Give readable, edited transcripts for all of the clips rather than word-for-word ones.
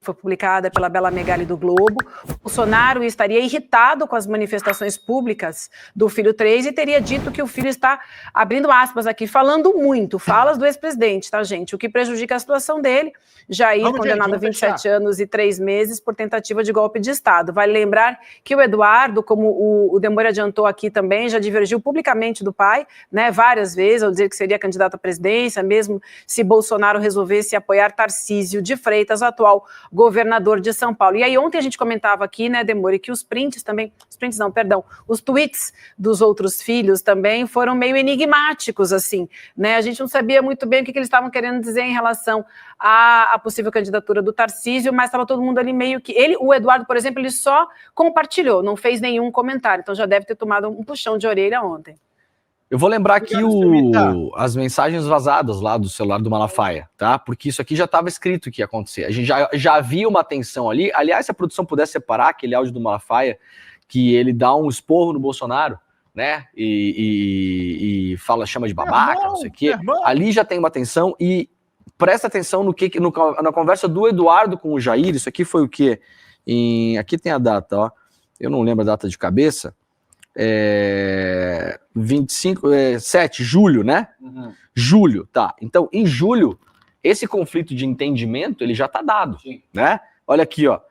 foi publicada pela Bela Megali do Globo. O Bolsonaro estaria irritado com as manifestações públicas do filho 3 e teria dito que o filho está, abrindo aspas aqui, falando muito, falas do ex-presidente, tá, gente? O que prejudica a situação dele. Jair, condenado a 27 anos e 3 meses por tentativa de golpe de Estado. Vale lembrar que o Eduardo, como o Demore adiantou aqui também, já divergiu publicamente do pai, né, várias vezes, ao dizer que seria candidato à presidência, mesmo se Bolsonaro resolvesse apoiar Tarcísio de Freitas, atual governador de São Paulo. E aí ontem a gente comentava aqui, né, Demore, que os tweets dos outros filhos também foram meio enigmáticos, assim, né? A gente não sabia muito bem o que eles estavam querendo dizer em relação à possível candidatura do Tarcísio, mas estava todo mundo ali meio que... o Eduardo, por exemplo, ele só compartilhou, não fez nenhum comentário, então já deve ter tomado um puxão de orelha ontem. Eu vou lembrar aqui as mensagens vazadas lá do celular do Malafaia, tá? Porque isso aqui já estava escrito que ia acontecer. A gente já havia uma tensão ali. Aliás, se a produção pudesse separar aquele áudio do Malafaia, que ele dá um esporro no Bolsonaro, né? E chama de babaca, não sei o quê. Ali já tem uma tensão e presta atenção na conversa do Eduardo com o Jair. Isso aqui foi o quê? Aqui tem a data, ó. Eu não lembro a data de cabeça. 7, julho, né? Uhum. Julho, tá. Então, em julho, esse conflito de entendimento, ele já tá dado, né? Olha aqui, ó.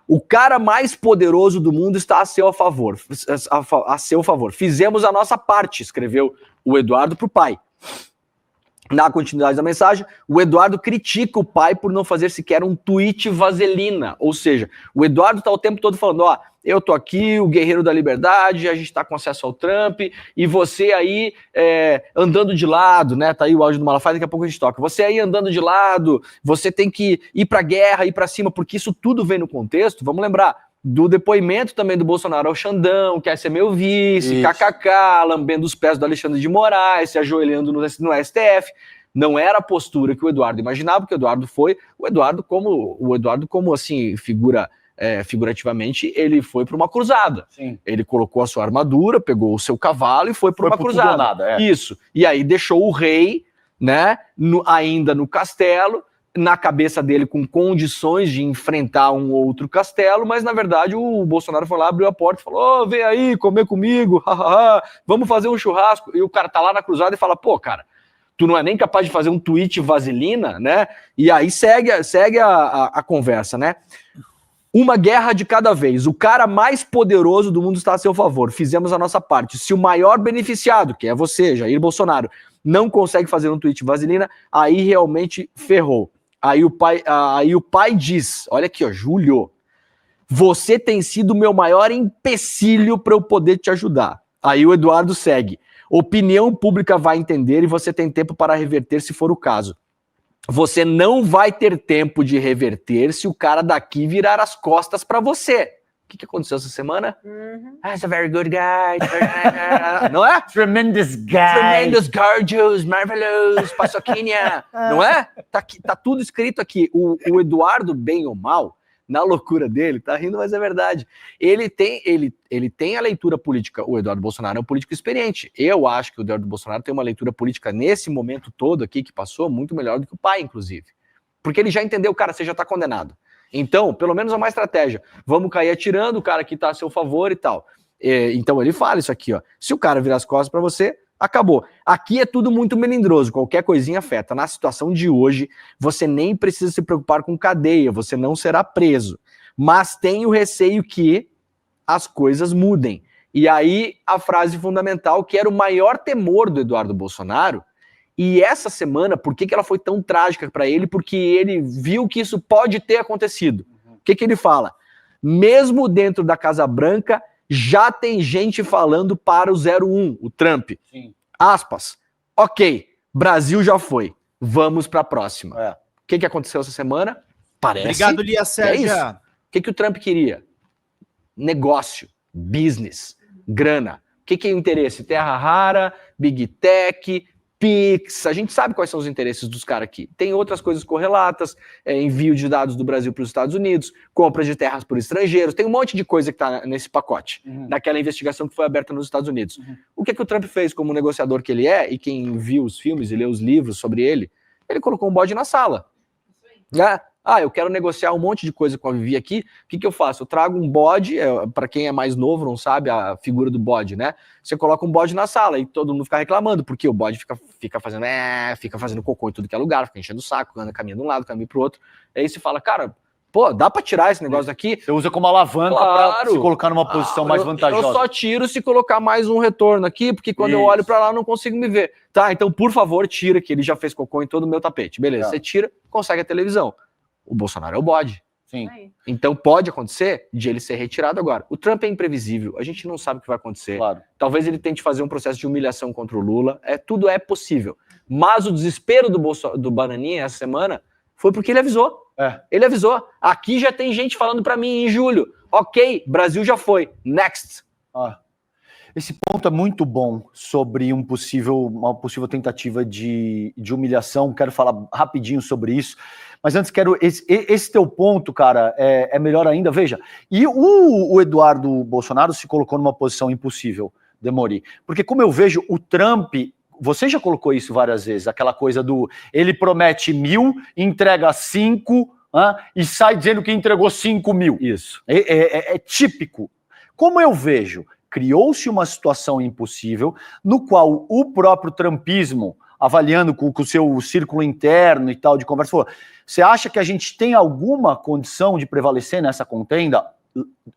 O cara mais poderoso do mundo está a seu favor. Fizemos a nossa parte, escreveu o Eduardo pro pai. Na continuidade da mensagem, o Eduardo critica o pai por não fazer sequer um tweet vaselina. Ou seja, o Eduardo tá o tempo todo falando, ó, eu tô aqui, o guerreiro da liberdade, a gente tá com acesso ao Trump, e você aí andando de lado, né? Tá aí o áudio do Malafaia, daqui a pouco a gente toca. Você aí andando de lado, você tem que ir pra guerra, ir pra cima, porque isso tudo vem no contexto, vamos lembrar, do depoimento também do Bolsonaro ao Xandão, quer ser meu vice, kkk, lambendo os pés do Alexandre de Moraes, se ajoelhando no STF. Não era a postura que o Eduardo imaginava, porque o Eduardo como assim, figurativamente, ele foi para uma cruzada. Sim. Ele colocou a sua armadura, pegou o seu cavalo e foi para uma cruzada. Tudo ou nada, Isso. E aí deixou o rei, né, ainda no castelo, na cabeça dele com condições de enfrentar um outro castelo, mas na verdade o Bolsonaro foi lá, abriu a porta e falou, vem aí comer comigo, vamos fazer um churrasco. E o cara tá lá na cruzada e fala, pô, cara, tu não é nem capaz de fazer um tweet vaselina, né? E aí segue a conversa, né? Uma guerra de cada vez. O cara mais poderoso do mundo está a seu favor. Fizemos a nossa parte. Se o maior beneficiado, que é você, Jair Bolsonaro, não consegue fazer um tweet vaselina, aí realmente ferrou. Aí o pai diz, olha aqui, ó, Júlio, você tem sido o meu maior empecilho para eu poder te ajudar. Aí o Eduardo segue. Opinião pública vai entender e você tem tempo para reverter se for o caso. Você não vai ter tempo de reverter se o cara daqui virar as costas para você. O que aconteceu essa semana? He's a very good guy. Não é? Tremendous guy. Tremendous, gorgeous, marvelous, paçoquinha. Não é? Tá tudo escrito aqui. O Eduardo, bem ou mal, na loucura dele, tá rindo, mas é verdade. Ele tem a leitura política. O Eduardo Bolsonaro é um político experiente. Eu acho que o Eduardo Bolsonaro tem uma leitura política nesse momento todo aqui que passou muito melhor do que o pai, inclusive. Porque ele já entendeu, cara, você já tá condenado. Então, pelo menos é uma estratégia. Vamos cair atirando, o cara que tá a seu favor e tal. Então ele fala isso aqui, ó. Se o cara virar as costas pra você, acabou. Aqui é tudo muito melindroso, qualquer coisinha afeta. Na situação de hoje, você nem precisa se preocupar com cadeia, você não será preso. Mas tem o receio que as coisas mudem. E aí a frase fundamental, que era o maior temor do Eduardo Bolsonaro, e essa semana, por que ela foi tão trágica para ele? Porque ele viu que isso pode ter acontecido. O que ele fala? Mesmo dentro da Casa Branca, já tem gente falando para o 01, o Trump. Sim. Aspas. Ok, Brasil já foi. Vamos para a próxima. O que aconteceu essa semana? Parece. Obrigado, Lia Sérgia. O que o Trump queria? Negócio, business, grana. O que é o interesse? Terra rara, Big Tech, Pix, a gente sabe quais são os interesses dos caras aqui. Tem outras coisas correlatas, envio de dados do Brasil para os Estados Unidos, compra de terras por estrangeiros, tem um monte de coisa que está nesse pacote, daquela investigação que foi aberta nos Estados Unidos. O que o Trump fez como negociador que ele é, e quem viu os filmes e leu os livros sobre ele, ele colocou um bode na sala. eu quero negociar um monte de coisa com a Vivi aqui, o que eu faço? Eu trago um bode, para quem é mais novo, não sabe a figura do bode, né? Você coloca um bode na sala e todo mundo fica reclamando, porque o bode fica fazendo cocô em tudo que é lugar, fica enchendo o saco, caminha de um lado, caminha pro outro. Aí você fala, cara, pô, dá pra tirar esse negócio daqui? Você usa como alavanca para se colocar numa posição mais vantajosa. Eu só tiro se colocar mais um retorno aqui, porque quando eu olho pra lá eu não consigo me ver. Tá, então por favor tira, que ele já fez cocô em todo o meu tapete. Beleza, você tira, consegue a televisão. O Bolsonaro é o bode. Sim. Então pode acontecer de ele ser retirado agora. O Trump é imprevisível, a gente não sabe o que vai acontecer. Claro. Talvez ele tente fazer um processo de humilhação contra o Lula. Tudo é possível. Mas o desespero do Bananinha essa semana foi porque ele avisou. Ele avisou. Aqui já tem gente falando pra mim em julho. Ok, Brasil já foi. Next. Esse ponto é muito bom sobre uma possível tentativa de humilhação. Quero falar rapidinho sobre isso. Mas antes quero... Esse teu ponto, cara, é melhor ainda. Veja, e o Eduardo Bolsonaro se colocou numa posição impossível, Demori. Porque como eu vejo, o Trump... Você já colocou isso várias vezes, aquela coisa do... Ele promete 1.000, entrega 5, e sai dizendo que entregou 5.000. Isso. É típico. Como eu vejo... Criou-se uma situação impossível no qual o próprio trumpismo, avaliando com o seu círculo interno e tal de conversa, falou, você acha que a gente tem alguma condição de prevalecer nessa contenda?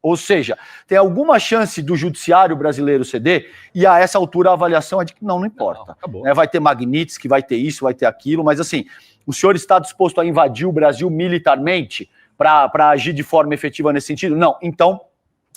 Ou seja, tem alguma chance do judiciário brasileiro ceder? E a essa altura a avaliação é de que não importa. Vai ter Magnitsky, vai ter isso, vai ter aquilo, mas assim, o senhor está disposto a invadir o Brasil militarmente para agir de forma efetiva nesse sentido? Não, então...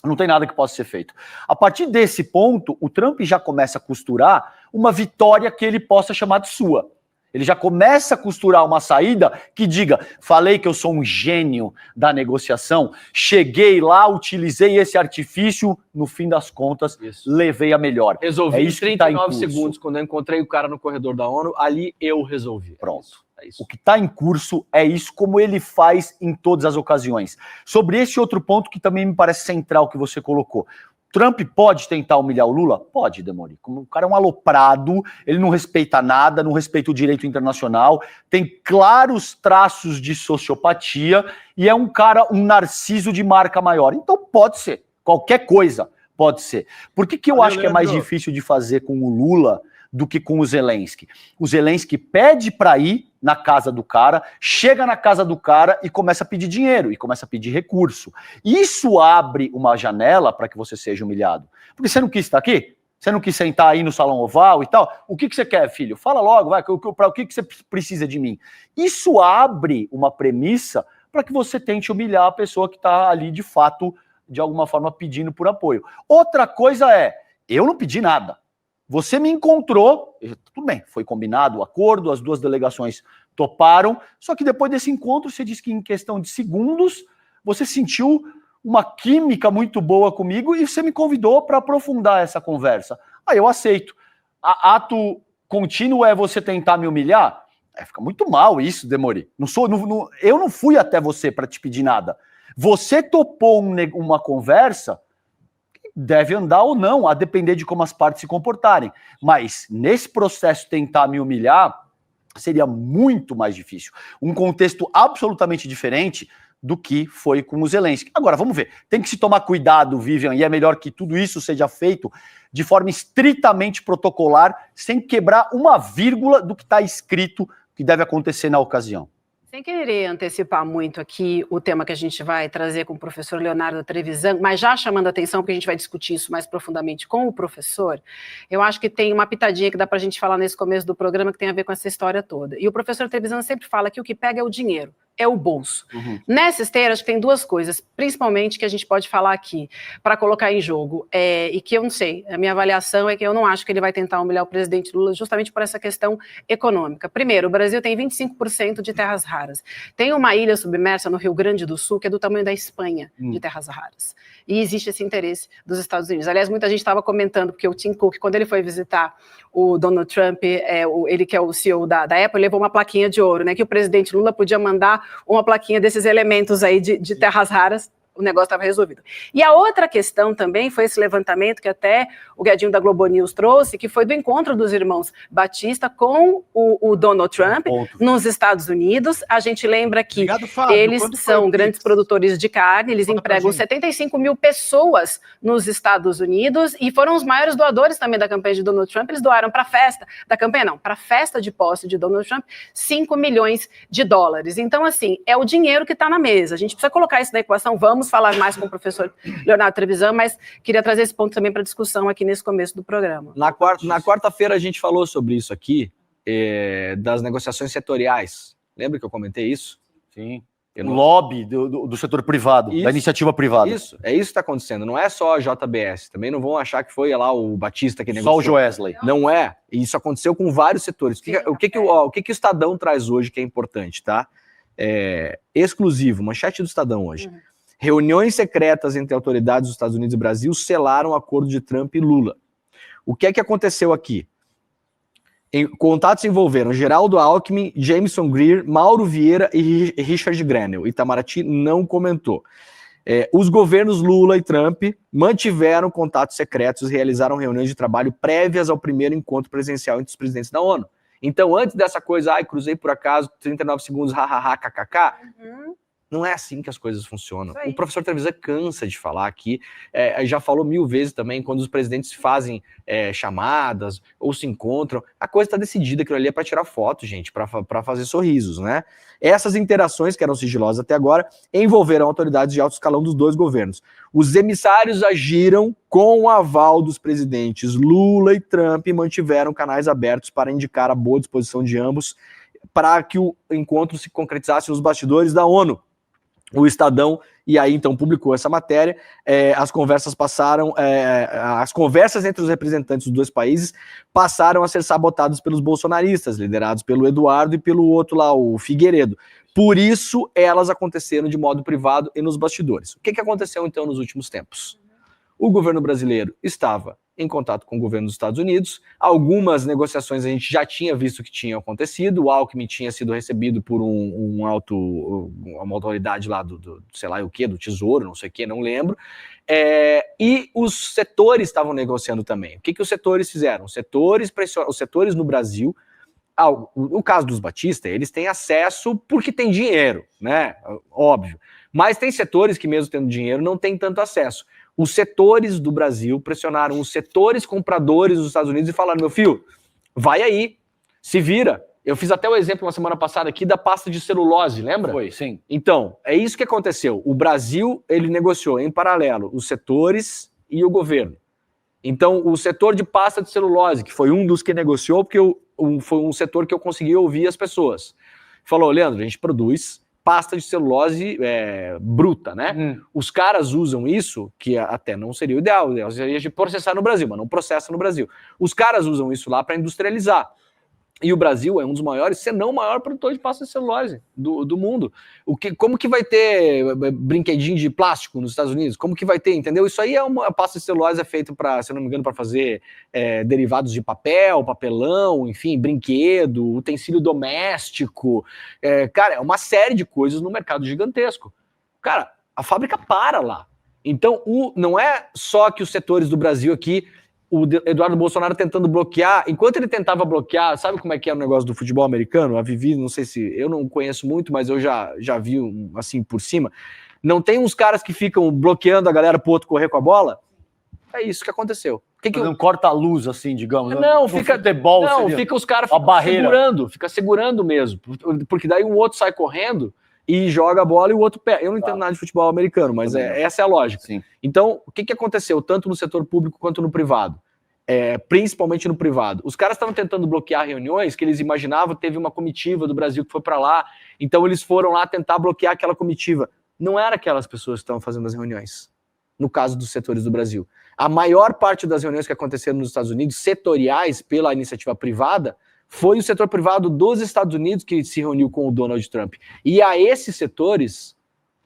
Não tem nada que possa ser feito. A partir desse ponto, o Trump já começa a costurar uma vitória que ele possa chamar de sua. Ele já começa a costurar uma saída que diga, falei que eu sou um gênio da negociação, cheguei lá, utilizei esse artifício, no fim das contas, levei a melhor. Resolvi isso em 39 segundos, quando eu encontrei o cara no corredor da ONU, ali eu resolvi. Pronto. O que está em curso é isso, como ele faz em todas as ocasiões. Sobre esse outro ponto que também me parece central que você colocou. Trump pode tentar humilhar o Lula? Pode, Demori. O cara é um aloprado, ele não respeita nada, não respeita o direito internacional, tem claros traços de sociopatia e é um cara, um narciso de marca maior. Então pode ser, qualquer coisa pode ser. Por que eu acho que é mais difícil de fazer com o Lula do que com o Zelensky? O Zelensky pede para ir na casa do cara, chega na casa do cara e começa a pedir dinheiro, e começa a pedir recurso. Isso abre uma janela para que você seja humilhado. Porque você não quis estar aqui? Você não quis sentar aí no salão oval e tal? O que você quer, filho? Fala logo, vai, para o que você precisa de mim? Isso abre uma premissa para que você tente humilhar a pessoa que está ali, de fato, de alguma forma, pedindo por apoio. Outra coisa eu não pedi nada. Você me encontrou, tudo bem, foi combinado o acordo, as duas delegações toparam, só que depois desse encontro, você disse que em questão de segundos, você sentiu uma química muito boa comigo e você me convidou para aprofundar essa conversa. Aí eu aceito. Ato contínuo é você tentar me humilhar? Fica muito mal isso, Demori. Eu não fui até você para te pedir nada. Você topou uma conversa... Deve andar ou não, a depender de como as partes se comportarem. Mas, nesse processo, tentar me humilhar seria muito mais difícil. Um contexto absolutamente diferente do que foi com o Zelensky. Agora, vamos ver. Tem que se tomar cuidado, Vivian, e é melhor que tudo isso seja feito de forma estritamente protocolar, sem quebrar uma vírgula do que está escrito que deve acontecer na ocasião. Sem querer antecipar muito aqui o tema que a gente vai trazer com o professor Leonardo Trevisan, mas já chamando a atenção, porque a gente vai discutir isso mais profundamente com o professor, eu acho que tem uma pitadinha que dá para a gente falar nesse começo do programa que tem a ver com essa história toda. E o professor Trevisan sempre fala que o que pega é o dinheiro, é o bolso. Nessa esteira, acho que tem duas coisas, principalmente que a gente pode falar aqui, para colocar em jogo, e que eu não sei, a minha avaliação é que eu não acho que ele vai tentar humilhar o presidente Lula justamente por essa questão econômica. Primeiro, o Brasil tem 25% de terras raras. Tem uma ilha submersa no Rio Grande do Sul que é do tamanho da Espanha de terras raras. E existe esse interesse dos Estados Unidos. Aliás, muita gente estava comentando, porque o Tim Cook, quando ele foi visitar o Donald Trump, ele que é o CEO da Apple, levou uma plaquinha de ouro, né? Que o presidente Lula podia mandar uma plaquinha desses elementos aí de terras raras o negócio estava resolvido. E a outra questão também foi esse levantamento que até o Guedinho da Globo News trouxe, que foi do encontro dos irmãos Batista com o Donald Trump nos Estados Unidos. A gente lembra que eles são grandes produtores de carne, eles empregam 75 mil pessoas nos Estados Unidos e foram os maiores doadores também da campanha de Donald Trump. Eles doaram para a festa da campanha, não, para a festa de posse de Donald Trump, $5 milhões. Então, assim, é o dinheiro que está na mesa. A gente precisa colocar isso na equação. Vamos falar mais com o professor Leonardo Trevisan, mas queria trazer esse ponto também para discussão aqui nesse começo do programa. Na quarta-feira a gente falou sobre isso aqui, das negociações setoriais. Lembra que eu comentei isso? Sim. O lobby do setor privado, da iniciativa privada. Isso que está acontecendo. Não é só a JBS. Também não vão achar que foi lá o Batista que negociou. Só o Joesley. Não é. Isso aconteceu com vários setores. O que o Estadão traz hoje que é importante, tá? Exclusivo, manchete do Estadão hoje. Reuniões secretas entre autoridades dos Estados Unidos e Brasil selaram o acordo de Trump e Lula. O que é que aconteceu aqui? Contatos envolveram Geraldo Alckmin, Jameson Greer, Mauro Vieira e Richard Grenell. Itamaraty não comentou. Os governos Lula e Trump mantiveram contatos secretos e realizaram reuniões de trabalho prévias ao primeiro encontro presencial entre os presidentes da ONU. Então, antes dessa coisa, cruzei por acaso, 39 segundos, hahaha, kkk, não é assim que as coisas funcionam. O professor Trevisan cansa de falar aqui, já falou 1000 vezes também, quando os presidentes fazem chamadas ou se encontram, a coisa está decidida, aquilo ali é para tirar foto, gente, para fazer sorrisos, né? Essas interações, que eram sigilosas até agora, envolveram autoridades de alto escalão dos dois governos. Os emissários agiram com o aval dos presidentes Lula e Trump e mantiveram canais abertos para indicar a boa disposição de ambos para que o encontro se concretizasse nos bastidores da ONU. O Estadão, e aí então publicou essa matéria, as conversas entre os representantes dos dois países passaram a ser sabotadas pelos bolsonaristas, liderados pelo Eduardo e pelo outro lá, o Figueiredo. Por isso, elas aconteceram de modo privado e nos bastidores. O que aconteceu então nos últimos tempos? O governo brasileiro estava em contato com o governo dos Estados Unidos, algumas negociações a gente já tinha visto que tinham acontecido, o Alckmin tinha sido recebido por uma autoridade lá do sei lá o que, do Tesouro, não sei o que, não lembro, e os setores estavam negociando também. O que os setores fizeram? Os setores no Brasil, o caso dos Batista, eles têm acesso porque tem dinheiro, né? Óbvio. Mas tem setores que mesmo tendo dinheiro não tem tanto acesso. Os setores do Brasil pressionaram os setores compradores dos Estados Unidos e falaram, meu filho, vai aí, se vira. Eu fiz até o exemplo na semana passada aqui da pasta de celulose, lembra? Foi, sim. Então, é isso que aconteceu. O Brasil, ele negociou em paralelo os setores e o governo. Então, o setor de pasta de celulose, que foi um dos que negociou, porque foi um setor que eu consegui ouvir as pessoas. Falou, Leandro, a gente produz pasta de celulose bruta, né? Os caras usam isso, que até não seria o ideal seria de processar no Brasil, mas não processa no Brasil. Os caras usam isso lá para industrializar. E o Brasil é um dos maiores, se não o maior produtor de pasta de celulose do mundo. Como que vai ter brinquedinho de plástico nos Estados Unidos? Como que vai ter, entendeu? Isso aí a pasta de celulose é feita para, se eu não me engano, para fazer derivados de papel, papelão, enfim, brinquedo, utensílio doméstico. Cara, é uma série de coisas no mercado gigantesco. Cara, a fábrica para lá. Então, não é só que os setores do Brasil aqui, o Eduardo Bolsonaro tentando bloquear, enquanto ele tentava bloquear, sabe como é que é o negócio do futebol americano? A Vivi, não sei se, eu não conheço muito, mas eu já vi assim por cima, não tem uns caras que ficam bloqueando a galera pro outro correr com a bola? É isso que aconteceu. Não corta a luz assim, digamos. Não, fica futebol, fica os caras segurando mesmo, porque daí um outro sai correndo e joga a bola e o outro pega. Eu não entendo nada de futebol americano, mas essa é a lógica. Sim. Então, o que aconteceu tanto no setor público quanto no privado? Principalmente no privado. Os caras estavam tentando bloquear reuniões que eles imaginavam, teve uma comitiva do Brasil que foi para lá, então eles foram lá tentar bloquear aquela comitiva. Não eram aquelas pessoas que estavam fazendo as reuniões, no caso dos setores do Brasil. A maior parte das reuniões que aconteceram nos Estados Unidos, setoriais pela iniciativa privada, foi o setor privado dos Estados Unidos que se reuniu com o Donald Trump. E a esses setores,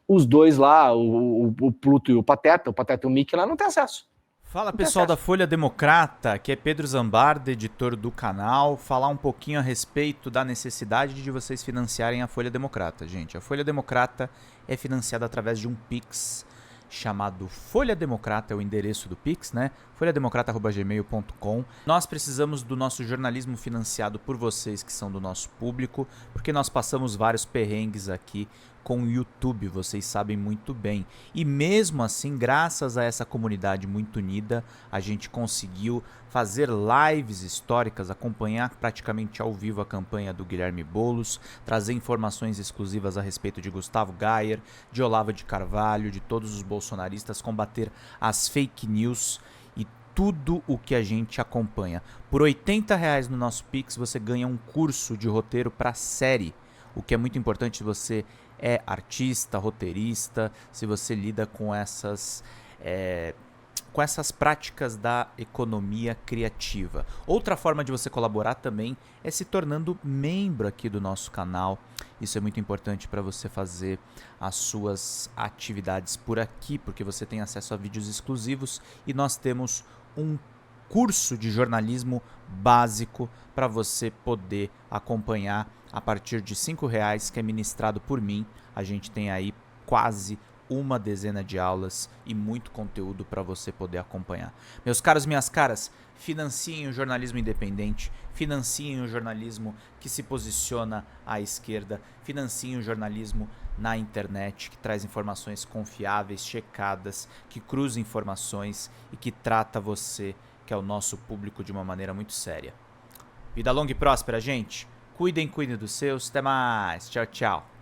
os dois lá, o Pluto e o Pateta e o Mickey lá, não tem acesso. Fala pessoal da Folha Democrata, aqui é Pedro Zambarda, editor do canal, falar um pouquinho a respeito da necessidade de vocês financiarem a Folha Democrata, gente. A Folha Democrata é financiada através de um Pix chamado Folha Democrata, é o endereço do Pix, né? folhademocrata@gmail.com. Nós precisamos do nosso jornalismo financiado por vocês que são do nosso público, porque nós passamos vários perrengues aqui com o YouTube, vocês sabem muito bem. E mesmo assim, graças a essa comunidade muito unida, a gente conseguiu fazer lives históricas, acompanhar praticamente ao vivo a campanha do Guilherme Boulos, trazer informações exclusivas a respeito de Gustavo Gayer, de Olavo de Carvalho, de todos os bolsonaristas, combater as fake news e tudo o que a gente acompanha. Por R$80 no nosso Pix, você ganha um curso de roteiro para série, o que é muito importante se você é artista, roteirista, se você lida com essas práticas da economia criativa. Outra forma de você colaborar também é se tornando membro aqui do nosso canal. Isso é muito importante para você fazer as suas atividades por aqui, porque você tem acesso a vídeos exclusivos e nós temos um curso de jornalismo básico para você poder acompanhar a partir de R$5, que é ministrado por mim. A gente tem aí quase uma dezena de aulas e muito conteúdo para você poder acompanhar. Meus caros, minhas caras, financiem o jornalismo independente, financiem o jornalismo que se posiciona à esquerda, financiem o jornalismo na internet, que traz informações confiáveis, checadas, que cruza informações e que trata você, que é o nosso público, de uma maneira muito séria. Vida longa e próspera, gente. Cuidem dos seus. Até mais. Tchau, tchau.